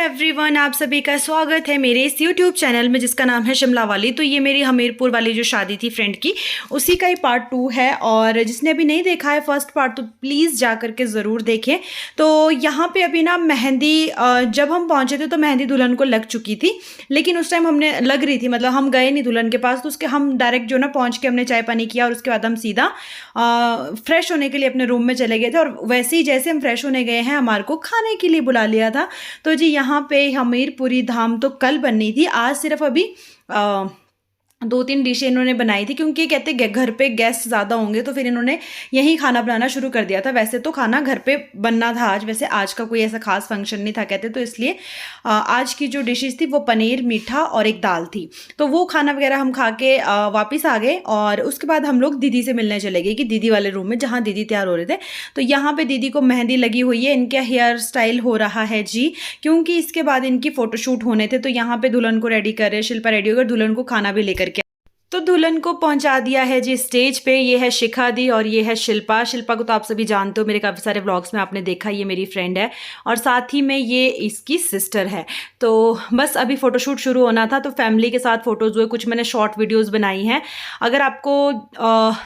Everyone, आप सभी का स्वागत है मेरे इस यूट्यूब चैनल में जिसका नाम है शिमला वाली। तो ये मेरी हमीरपुर वाली जो शादी थी फ्रेंड की, उसी का ही पार्ट 2 है। और जिसने अभी नहीं देखा है फर्स्ट पार्ट तो प्लीज़ जा करके ज़रूर देखें। तो यहाँ पे अभी ना मेहंदी, जब हम पहुँचे थे तो मेहंदी दुल्हन को लग चुकी थी, लेकिन उस टाइम हमने लग रही थी, मतलब हम गए नहीं दुल्हन के पास। तो उसके हम डायरेक्ट जो ना पहुँच के हमने चाय पानी किया और उसके बाद हम सीधा फ्रेश होने के लिए अपने रूम में चले गए थे। और वैसे ही जैसे हम फ्रेश होने गए हैं, हमारे को खाने के लिए बुला लिया था। तो जी यहाँ पे हमीरपुरी धाम तो कल बननी थी, आज सिर्फ अभी 2-3 डिशें इन्होंने बनाई थी, क्योंकि कहते घर पे गेस्ट ज़्यादा होंगे तो फिर इन्होंने यहीं खाना बनाना शुरू कर दिया था। वैसे तो खाना घर पे बनना था आज, वैसे आज का कोई ऐसा खास फंक्शन नहीं था कहते, तो इसलिए आज की जो डिशेस थी वो पनीर, मीठा और एक दाल थी। तो वो खाना वगैरह हम खा के वापस आ गए। और उसके बाद हम लोग दीदी से मिलने चले गए कि दीदी वाले रूम में जहाँ दीदी तैयार हो रहे थे। तो यहाँ पे दीदी को मेहंदी लगी हुई है, इनका हेयर स्टाइल हो रहा है जी, क्योंकि इसके बाद इनकी फ़ोटोशूट होने थे। तो यहाँ पे दुल्हन को रेडी कर रहे, शिल्पा रेडी होकर दुल्हन को खाना भी लेकर के। तो दुल्हन को पहुंचा दिया है जी स्टेज पे। ये है शिखा दी और ये है शिल्पा। शिल्पा को तो आप सभी जानते हो, मेरे काफ़ी सारे व्लॉग्स में आपने देखा, ये मेरी फ्रेंड है और साथ ही में ये इसकी सिस्टर है। तो बस अभी फ़ोटोशूट शुरू होना था, तो फैमिली के साथ फ़ोटोज़ हुए, कुछ मैंने शॉर्ट वीडियोज़ बनाई हैं। अगर आपको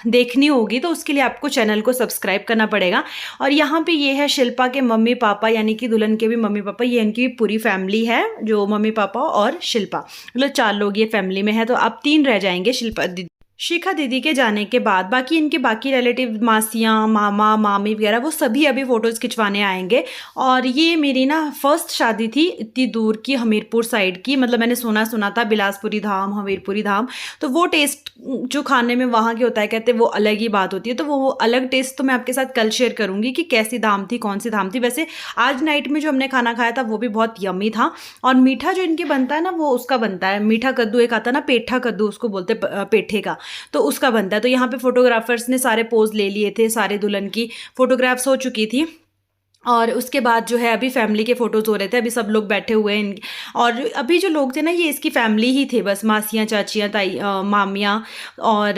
देखनी होगी तो उसके लिए आपको चैनल को सब्सक्राइब करना पड़ेगा। और यहाँ पर ये है शिल्पा के मम्मी पापा, यानी कि दुल्हन के भी मम्मी पापा। ये इनकी पूरी फैमिली है, जो मम्मी पापा और शिल्पा, मतलब 4 लोग ये फैमिली में है। तो अब 3 रह जाएंगे शिखा दीदी के जाने के बाद। बाकी इनके बाकी रिलेटिव, मासियाँ, मामा, मामी वगैरह, वो सभी अभी फ़ोटोज़ खिंचवाने आएंगे। और ये मेरी ना फर्स्ट शादी थी इतनी दूर की, हमीरपुर साइड की। मतलब मैंने सुना था बिलासपुरी धाम, हमीरपुरी धाम, तो वो टेस्ट जो खाने में वहाँ के होता है कहते वो अलग ही बात होती है। तो वो अलग टेस्ट तो मैं आपके साथ कल शेयर करूँगी कि कैसी धाम थी, कौन सी धाम थी। वैसे आज नाइट में जो हमने खाना खाया था वो भी बहुत यम्मी था। और मीठा जो इनके बनता है ना, वो उसका बनता है मीठा कद्दू, एक आता है ना पेठा कद्दू, उसको बोलते पेठे का, तो उसका बनता है। तो यहाँ पे फोटोग्राफर्स ने सारे पोज ले लिए थे, सारे दुल्हन की फोटोग्राफ्स हो चुकी थी। और उसके बाद जो है अभी फैमिली के फ़ोटोज़ हो रहे थे, अभी सब लोग बैठे हुए हैं। और अभी जो लोग थे ना, ये इसकी फैमिली ही थे, बस मासियाँ, चाचियाँ, ताई, मामियाँ और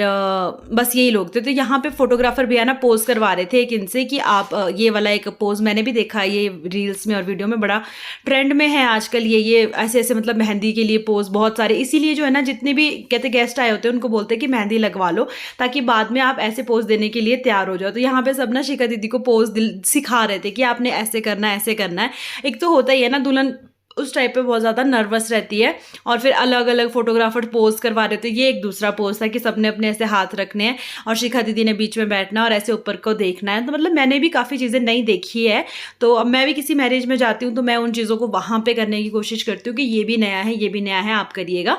बस यही लोग थे। तो यहाँ पे फोटोग्राफर भैया ना पोज़ करवा रहे थे एक इनसे कि आप ये वाला एक पोज़ मैंने भी देखा है, ये रील्स में और वीडियो में बड़ा ट्रेंड में है आजकल। ये ऐसे ऐसे मतलब मेहंदी के लिए पोज़ बहुत सारे, इसीलिए जो है ना जितने भी कहते गेस्ट आए होते हैं उनको बोलते हैं कि मेहंदी लगवा लो, ताकि बाद में आप ऐसे पोज़ देने के लिए तैयार हो जाओ। तो यहाँ पे सब ना शिखा दीदी को पोज़ सिखा रहे थे कि आपने ऐसे करना है, ऐसे करना है। एक तो होता ही है ना, दुल्हन उस टाइप पे बहुत ज़्यादा नर्वस रहती है। और फिर अलग अलग फोटोग्राफर पोज करवा रहे थे। ये एक दूसरा पोज था कि सबने अपने ऐसे हाथ रखने हैं और शिखा दीदी ने बीच में बैठना है और ऐसे ऊपर को देखना है। तो मतलब मैंने भी काफ़ी चीज़ें नहीं देखी है, तो अब मैं भी किसी मैरिज में जाती हूँ तो मैं उन चीज़ों को वहाँ पे करने की कोशिश करती हूँ कि ये भी नया है, ये भी नया है, आप करिएगा।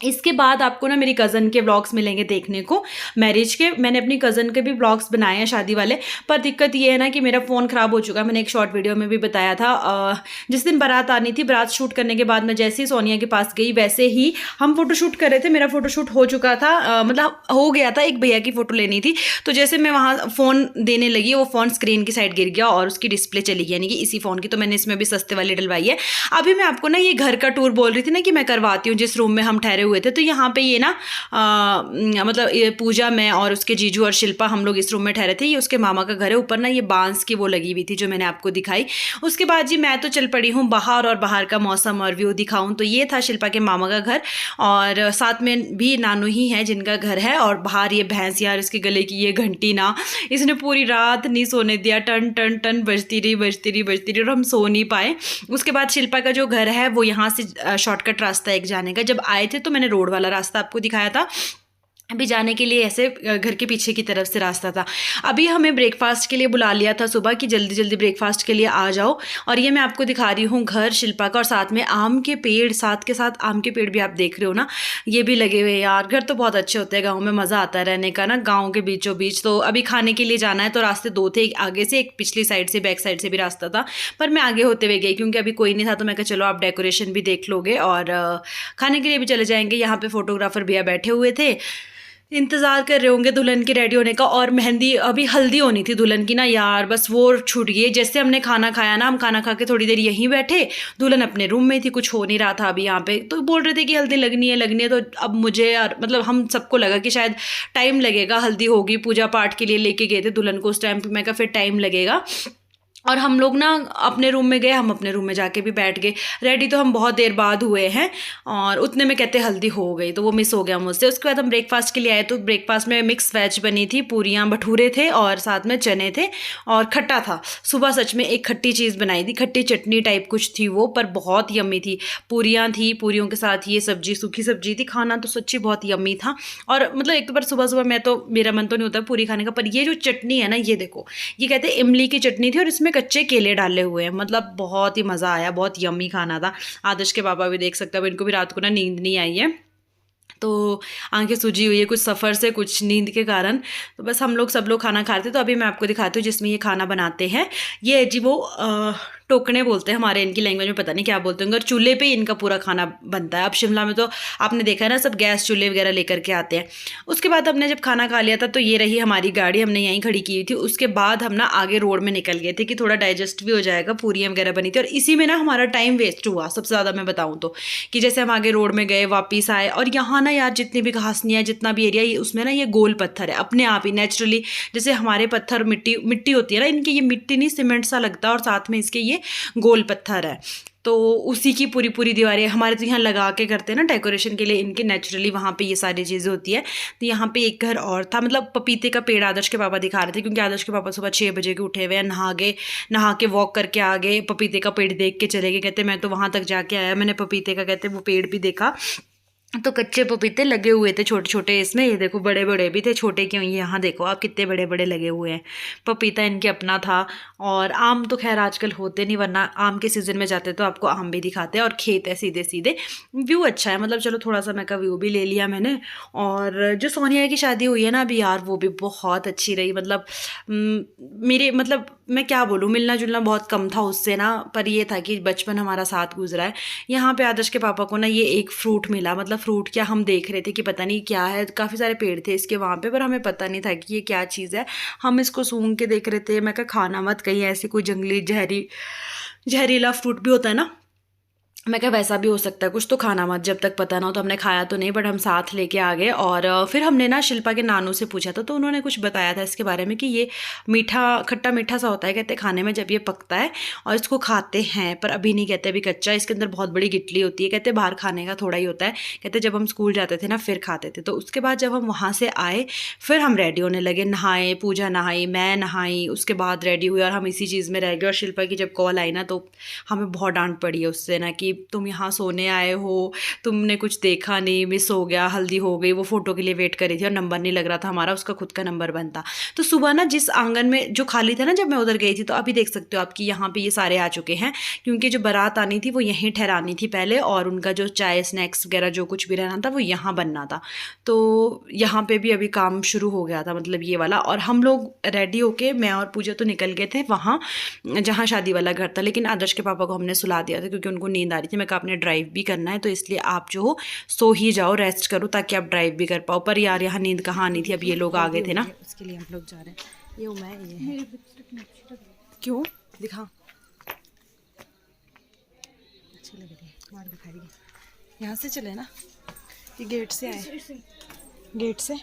इसके बाद आपको ना मेरी कज़न के व्लॉग्स मिलेंगे देखने को, मैरिज के। मैंने अपनी कज़न के भी व्लॉग्स बनाए हैं शादी वाले, पर दिक्कत ये है ना कि मेरा फ़ोन ख़राब हो चुका है। मैंने एक शॉर्ट वीडियो में भी बताया था। जिस दिन बारात आनी थी, बारात शूट करने के बाद मैं जैसे ही सोनिया के पास गई, वैसे ही हम फ़ोटोशूट कर रहे थे। मेरा फ़ोटोशूट हो चुका था, मतलब हो गया था, एक भैया की फ़ोटो लेनी थी। तो जैसे मैं वहाँ फ़ोन देने लगी, वो फ़ोन स्क्रीन की साइड गिर गया और उसकी डिस्प्ले चली गई, यानी कि इसी फ़ोन की। तो मैंने इसमें भी सस्ते वाली डलवाई है। अभी मैं आपको ना ये घर का टूर बोल रही थी ना कि मैं करवाती हूँ, जिस रूम में हम ठहरे हुए थे। तो यहाँ पे ये ना मतलब ये पूजा, मैं और उसके जीजू और शिल्पा, हम लोग इस रूम में ठहरे थे। ये उसके मामा का घर है। ऊपर ना ये बांस की वो लगी हुई थी जो मैंने आपको दिखाई। उसके बाद जी मैं तो चल पड़ी हूँ बाहर, और बाहर का मौसम और व्यू दिखाऊं। तो ये था शिल्पा के मामा का घर, और साथ में भी नानू ही है जिनका घर है। और बाहर ये भैंस, यार इसके गले की ये घंटी ना, इसने पूरी रात नहीं सोने दिया, टन टन टन बजती रही और हम सो नहीं पाए। उसके बाद शिल्पा का जो घर है वो यहाँ से शॉर्टकट रास्ता एक जाने का। जब आए थे तो मैंने रोड वाला रास्ता आपको दिखाया था, अभी जाने के लिए ऐसे घर के पीछे की तरफ से रास्ता था। अभी हमें ब्रेकफास्ट के लिए बुला लिया था सुबह कि जल्दी जल्दी ब्रेकफास्ट के लिए आ जाओ। और ये मैं आपको दिखा रही हूँ घर शिल्पा का, और साथ में आम के पेड़, साथ के साथ आम के पेड़ भी आप देख रहे हो ना, ये भी लगे हुए हैं। यार घर तो बहुत अच्छे होते हैं गाँव में, मज़ा आता है रहने का ना, गाँव के बीचों बीच। तो अभी खाने के लिए जाना है, तो रास्ते 2 थे, एक आगे से, एक पिछली साइड से, बैक साइड से भी रास्ता था, पर मैं आगे होते हुए गई क्योंकि अभी कोई नहीं था। तो मैं कहा चलो आप डेकोरेशन भी देख लोगे और खाने के लिए भी चले जाएंगे। यहाँ पे फोटोग्राफर भैया बैठे हुए थे, इंतज़ार कर रहे होंगे दुल्हन के रेडी होने का। और मेहंदी, अभी हल्दी होनी थी दुल्हन की ना यार, बस वो छूट गई। जैसे हमने खाना खाया ना, हम खाना खा के थोड़ी देर यहीं बैठे, दुल्हन अपने रूम में थी, कुछ हो नहीं रहा था अभी यहाँ पे। तो बोल रहे थे कि हल्दी लगनी है। तो अब मुझे यार, मतलब हम सबको लगा कि शायद टाइम लगेगा, हल्दी होगी, पूजा पाठ के लिए लेके गए थे दुल्हन को उस टाइम पे, मैं कहा फिर टाइम लगेगा। और हम लोग ना अपने रूम में गए, हम अपने रूम में जाके भी बैठ गए। रेडी तो हम बहुत देर बाद हुए हैं और उतने में कहते हल्दी हो गई, तो वो मिस हो गया मुझसे। उसके बाद हम ब्रेकफास्ट के लिए आए, तो ब्रेकफास्ट में मिक्स वेज बनी थी, पूरियाँ भटूरे थे और साथ में चने थे और खट्टा था। सुबह सच में एक खट्टी चीज़ बनाई थी, खट्टी चटनी टाइप कुछ थी वो, पर बहुत यम्मी थी। पूरियाँ थी, पूरियों के साथ ये सब्जी, सूखी सब्जी थी। खाना तो सच्ची बहुत यम्मी था। और मतलब एक तो बार सुबह सुबह मैं तो, मेरा मन तो नहीं होता पूरी खाने का, पर ये जो चटनी है ना, ये देखो, ये कहते हैं इमली की चटनी थी और इसमें कच्चे केले डाले हुए हैं। मतलब बहुत ही मज़ा आया, बहुत यम्मी खाना था। आदर्श के पापा भी देख सकते हैं, अब इनको भी रात को ना नींद नहीं आई है, तो आंखें सूजी हुई है, कुछ सफ़र से कुछ नींद के कारण। तो बस हम लोग सब लोग खाना खाते, तो अभी मैं आपको दिखाती हूँ जिसमें ये खाना बनाते हैं। ये है जी वो टोकने बोलते हैं हमारे, इनकी लैंग्वेज में पता नहीं क्या बोलते होंगे, और चूल्हे पे इनका पूरा खाना बनता है। अब शिमला में तो आपने देखा है ना, सब गैस चूल्हे वगैरह लेकर के आते हैं। उसके बाद हमने जब खाना खा लिया था, तो ये रही हमारी गाड़ी, हमने यहीं खड़ी की हुई थी। उसके बाद हम ना आगे रोड में निकल गए थे कि थोड़ा डाइजेस्ट भी हो जाएगा, पूरियाँ वगैरह बनी थी, और इसी में ना हमारा टाइम वेस्ट हुआ सबसे ज़्यादा मैं बताऊँ तो। कि जैसे हम आगे रोड में गए, वापस आए, और यहाँ ना यार जितनी भी घासनियाँ, जितना भी एरिया, ये उसमें ना ये गोल पत्थर है अपने आप ही नेचुरली। जैसे हमारे पत्थर मिट्टी मिट्टी होती है ना, इनकी ये मिट्टी नहीं, सीमेंट सा लगता है, और साथ में इसके ये गोल पत्थर है। तो उसी की पूरी पूरी दीवारें हमारे तो यहाँ लगा के करते हैं ना डेकोरेशन के लिए, इनके नेचुरली वहाँ पे ये सारी चीज़ें होती है। तो यहाँ पे एक घर और था, मतलब पपीते का पेड़ आदर्श के पापा दिखा रहे थे, क्योंकि आदर्श के पापा सुबह 6 बजे के उठे हुए हैं, नहा गए, नहा के वॉक करके आ गए, पपीते का पेड़ देख के चले गए। कहते मैं तो वहाँ तक जाके आया, मैंने पपीते का कहते वो पेड़ भी देखा। तो कच्चे पपीते लगे हुए थे छोटे छोटे इसमें, ये देखो बड़े बड़े भी थे, छोटे क्यों, ये यहाँ देखो आप कितने बड़े बड़े लगे हुए हैं। पपीता इनके अपना था। और आम तो खैर आजकल होते नहीं, वरना आम के सीज़न में जाते तो आपको आम भी दिखाते हैं, और खेत है सीधे सीधे, व्यू अच्छा है। मतलब चलो थोड़ा सा मैं का व्यू भी ले लिया मैंने। और जो सोनिया की शादी हुई है ना अभी यार, वो भी बहुत अच्छी रही। मतलब मेरे, मतलब मैं क्या बोलूँ, मिलना जुलना बहुत कम था उससे ना, पर ये था कि बचपन हमारा साथ गुजरा है। यहाँ पे आदर्श के पापा को ना ये एक फ्रूट मिला, मतलब फ्रूट क्या, हम देख रहे थे कि पता नहीं क्या है, काफ़ी सारे पेड़ थे इसके वहाँ पे, पर हमें पता नहीं था कि ये क्या चीज़ है। हम इसको सूंघ के देख रहे थे, मैं कहा खाना मत, कहीं ऐसे कोई जंगली जहरीला फ्रूट भी होता है ना, मैं क्या वैसा भी हो सकता है कुछ, तो खाना मत जब तक पता ना हो। तो हमने खाया तो नहीं, बट हम साथ लेके आ गए। और फिर हमने ना शिल्पा के नानू से पूछा था, तो उन्होंने कुछ बताया था इसके बारे में कि ये मीठा, खट्टा मीठा सा होता है कहते खाने में जब ये पकता है, और इसको खाते हैं, पर अभी नहीं कहते, अभी कच्चा। इसके अंदर बहुत बड़ी गिटली होती है, कहते बाहर खाने का थोड़ा ही होता है। कहते जब हम स्कूल जाते थे ना फिर खाते थे। तो उसके बाद जब हम वहाँ से आए, फिर हम रेडी होने लगे, नहाए, पूजा नहाई, मैं नहाई, उसके बाद रेडी हुई, और हम इसी चीज़ में रह गए। और शिल्पा की जब कॉल आई ना, तो हमें बहुत डांट पड़ी है उससे ना, कि तुम यहाँ सोने आए हो, तुमने कुछ देखा नहीं, मिस हो गया, हल्दी हो गई। वो फ़ोटो के लिए वेट करी थी और नंबर नहीं लग रहा था हमारा, उसका खुद का नंबर बनता। तो सुबह ना जिस आंगन में जो खाली था ना, जब मैं उधर गई थी, तो अभी देख सकते हो आप कि यहाँ पे ये सारे आ चुके हैं, क्योंकि जो बारात आनी थी वो यहीं ठहरानी थी पहले, और उनका जो चाय स्नैक्स वगैरह जो कुछ भी रहना था वो यहाँ बनना था। तो यहाँ पे भी अभी काम शुरू हो गया था, मतलब ये वाला। और हम लोग रेडी होके, मैं और पूजा तो निकल गए थे वहाँ जहाँ शादी वाला घर था, लेकिन आदर्श के पापा को हमने सुला दिया था, क्योंकि उनको नींद आ रही थी। मैं कहा आपने ड्राइव भी करना है, तो इसलिए आप जो हो सो ही जाओ, रेस्ट करो, ताकि आप ड्राइव भी कर पाओ। पर यार यहाँ नींद कहाँ आनी थी, अब ये लोग आ गए थे ना, उसके लिए हम लोग जा रहे हैं। ये मैं, ये है क्यों दिखा, अच्छी लग रही है, मार दिखाएगी। यहाँ से चले ना, ये गेट से आए, गेट से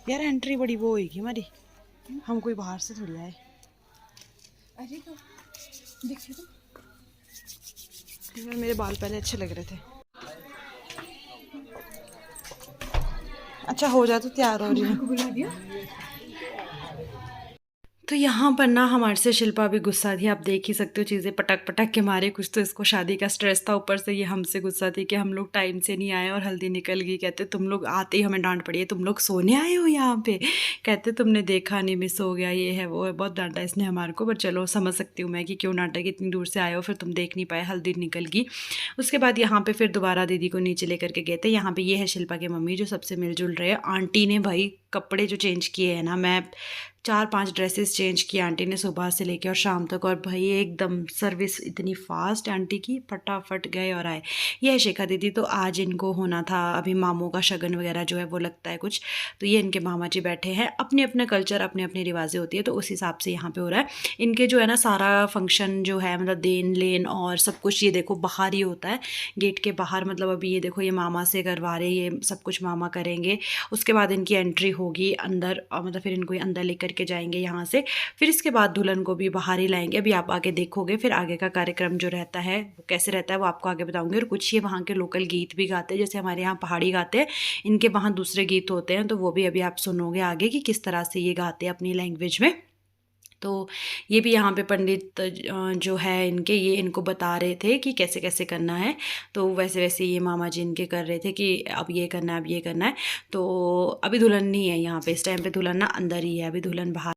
यार एंट्री बड़ी वो होगी हमारी, हम कोई बाहर से थोड़ी आए। अरे तो देखिए, तो मेरे बाल पहले अच्छे लग रहे थे। अच्छा हो जा, तो तैयार हो रही है। तो यहाँ पर ना हमारे से शिल्पा भी गुस्सा थी, आप देख ही सकते हो, चीज़ें पटक पटक के मारे। कुछ तो इसको शादी का स्ट्रेस था, ऊपर से ये हमसे गुस्सा थी कि हम लोग टाइम से नहीं आए और हल्दी निकल गई। कहते तुम लोग आते ही हमें डांट पड़ी है, तुम लोग सोने आए हो यहाँ पे, कहते तुमने देखा नहीं, मिस हो गया, ये है वो है। बहुत डांटा इसने हमारे को, पर चलो समझ सकती हूँ मैं कि क्यों नाटक, इतनी दूर से आए हो, फिर तुम देख नहीं पाए, हल्दी निकल गई। उसके बाद यहाँ पे फिर दोबारा दीदी को नीचे लेकर के गए थे। यहाँ पे ये है शिल्पा की मम्मी, जो सबसे मिलजुल रहे हैं। आंटी ने भाई कपड़े जो चेंज किए हैं ना, मैं 4-5 ड्रेसेस चेंज की आंटी ने सुबह से लेकर और शाम तक। और भाई एकदम सर्विस इतनी फास्ट आंटी की, फटाफट गए और आए। ये है शिखा दीदी, तो आज इनको होना था अभी मामों का शगन वगैरह जो है वो लगता है कुछ, तो ये इनके मामा जी बैठे हैं। अपने अपने कल्चर, अपने अपने रिवाजें होती है, तो उस हिसाब से यहाँ पे हो रहा है। इनके जो है ना सारा फंक्शन जो है, मतलब देन लेन और सब कुछ, ये देखो बाहर ही होता है, गेट के बाहर। मतलब अभी ये देखो, ये मामा से करवा रहे, ये सब कुछ मामा करेंगे। उसके बाद इनकी एंट्री होगी अंदर, मतलब फिर इनको अंदर लेकर के जाएंगे यहाँ से। फिर इसके बाद दुल्हन को भी बाहर ही लाएंगे, अभी आप आगे देखोगे। फिर आगे का कार्यक्रम जो रहता है वो कैसे रहता है वो आपको आगे बताऊंगी। और कुछ ये वहाँ के लोकल गीत भी गाते हैं, जैसे हमारे यहाँ पहाड़ी गाते हैं, इनके वहाँ दूसरे गीत होते हैं, तो वो भी अभी आप सुनोगे आगे कि किस तरह से ये गाते हैं अपनी लैंग्वेज में। तो ये भी यहाँ पे पंडित जो है इनके, ये इनको बता रहे थे कि कैसे कैसे करना है। तो वैसे वैसे ये मामा जी इनके कर रहे थे कि अब ये करना है, अब ये करना है। तो अभी दुल्हन नहीं है यहाँ पे, इस टाइम पे दुल्हन ना अंदर ही है, अभी दुल्हन बाहर।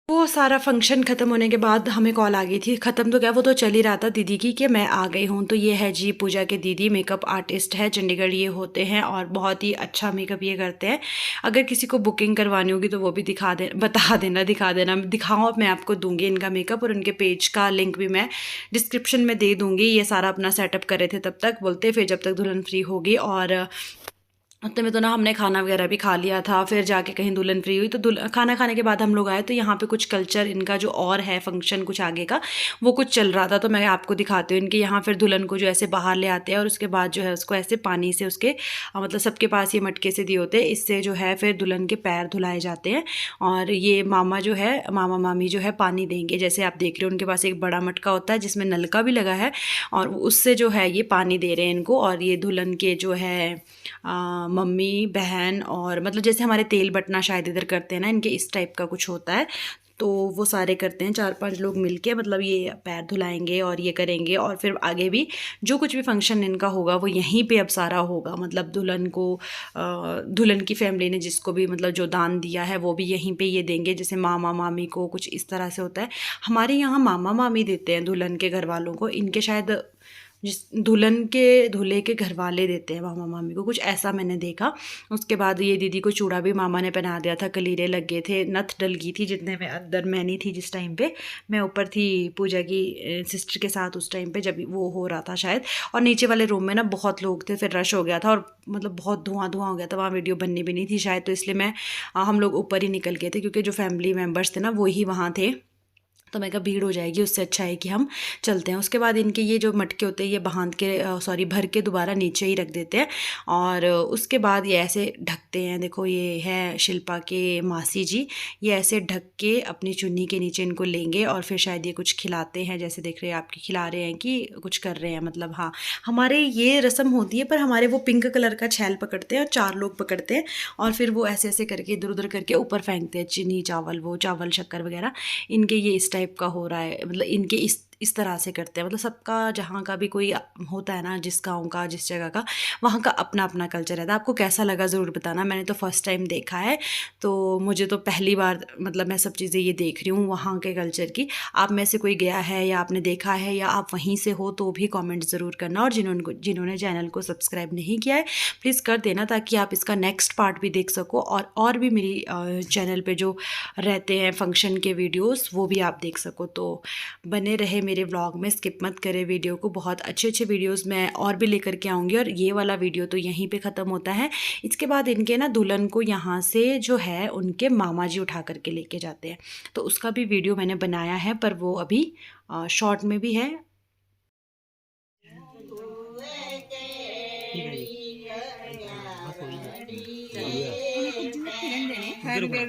वो सारा फंक्शन ख़त्म होने के बाद हमें कॉल आ गई थी, ख़त्म तो क्या वो तो चल ही रहा था दीदी की, कि मैं आ गई हूँ। तो ये है जी पूजा के दीदी, मेकअप आर्टिस्ट है, चंडीगढ़ ये होते हैं और बहुत ही अच्छा मेकअप ये करते हैं। अगर किसी को बुकिंग करवानी होगी तो वो भी दिखा देना दिखाऊँ मैं आपको दूँगी इनका मेकअप, और उनके पेज का लिंक भी मैं डिस्क्रिप्शन में दे दूँगी। ये सारा अपना सेटअप कर रहे थे तब तक, बोलते फिर जब तक दुल्हन फ्री होगी। और उतने में तो ना हमने खाना वगैरह भी खा लिया था, फिर जाके कहीं दुल्हन फ्री हुई। तो खाना खाने के बाद हम लोग आए, तो यहाँ पे कुछ कल्चर इनका जो और है फंक्शन कुछ आगे का वो कुछ चल रहा था, तो मैं आपको दिखाती हूँ। इनके यहाँ फिर दुल्हन को जो ऐसे बाहर ले आते हैं और उसके बाद जो है उसको ऐसे पानी से उसके मतलब सबके पास ये मटके से दिए होते हैं, इससे जो है फिर दुल्हन के पैर धुलाए जाते हैं। और ये मामा जो है, मामा मामी जो है पानी देंगे, जैसे आप देख रहे हो उनके पास एक बड़ा मटका होता है जिसमें नलका भी लगा है, और उससे जो है ये पानी दे रहे हैं इनको। और ये दुल्हन के जो है मम्मी बहन, और मतलब जैसे हमारे तेल बटना शायद इधर करते हैं ना, इनके इस टाइप का कुछ होता है, तो वो सारे करते हैं 4-5 लोग मिलके, मतलब ये पैर धुलाएंगे और ये करेंगे। और फिर आगे भी जो कुछ भी फंक्शन इनका होगा वो यहीं पे अब सारा होगा, मतलब दुल्हन को दुल्हन की फैमिली ने जिसको भी मतलब जो दान दिया है वो भी यहीं पे ये देंगे, जैसे मामा मामी को कुछ इस तरह से होता है। हमारे यहाँ मामा मामी देते हैं दुल्हन के घर वालों को, इनके शायद जिस दुल्हन के दूल्हे के घर वाले देते हैं मामा मामी को, कुछ ऐसा मैंने देखा। उसके बाद ये दीदी को चूड़ा भी मामा ने पहना दिया था, कलीरे लग गए थे, नथ डल गई थी, जितने में अंदर मैं नहीं थी जिस टाइम पे, मैं ऊपर थी पूजा की सिस्टर के साथ उस टाइम पे जब वो हो रहा था शायद। और नीचे वाले रूम में ना बहुत लोग थे, फिर रश हो गया था और मतलब बहुत धुआं हो गया था, वहाँ वीडियो बननी भी नहीं थी शायद, तो इसलिए मैं हम लोग ऊपर ही निकल गए थे, क्योंकि जो फैमिली मेम्बर्स थे ना वो ही वहाँ थे। तो मैं कहा भीड़ हो जाएगी, उससे अच्छा है कि हम चलते हैं। उसके बाद इनके ये जो मटके होते हैं ये बांध के भर के दोबारा नीचे ही रख देते हैं, और उसके बाद ये ऐसे ढकते हैं। देखो ये है शिल्पा के मासी जी, ये ऐसे ढक के अपनी चुन्नी के नीचे इनको लेंगे और फिर शायद ये कुछ खिलाते हैं, जैसे देख रहे हैं आपके खिला रहे हैं कि कुछ कर रहे हैं, मतलब हाँ हमारे ये रस्म होती है, पर हमारे वो पिंक कलर का छैल पकड़ते हैं और 4 लोग पकड़ते हैं, और फिर वो ऐसे ऐसे करके इधर उधर करके ऊपर फेंकते हैं, चीनी चावल, वो चावल शक्कर वगैरह। इनके ये इस टाइप का हो रहा है, मतलब इनके इस तरह से करते हैं। मतलब सबका जहाँ का भी कोई होता है ना, जिस गाँव का जिस जगह का, वहाँ का अपना अपना कल्चर रहता है। आपको कैसा लगा ज़रूर बताना, मैंने तो फर्स्ट टाइम देखा है, तो मुझे तो पहली बार मतलब मैं सब चीज़ें ये देख रही हूँ वहाँ के कल्चर की। आप में से कोई गया है या आपने देखा है या आप वहीं से हो तो भी कमेंट ज़रूर करना, और जिन्होंने चैनल को सब्सक्राइब नहीं किया है प्लीज़ कर देना, ताकि आप इसका नेक्स्ट पार्ट भी देख सको, और भी मेरी चैनल पर जो रहते हैं फंक्शन के वीडियोज़ वो भी आप देख सको। तो बने रहे मेरे व्लॉग में, स्किप मत करें वीडियो को, बहुत अच्छे अच्छे वीडियोस मैं और भी लेकर के आऊँगी। और ये वाला वीडियो तो यहीं पे ख़त्म होता है। इसके बाद इनके ना दुल्हन को यहाँ से जो है उनके मामा जी उठा करके लेके जाते हैं, तो उसका भी वीडियो मैंने बनाया है, पर वो अभी शॉर्ट में भी है।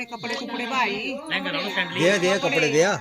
कपड़े भाई दे कपड़े दिया।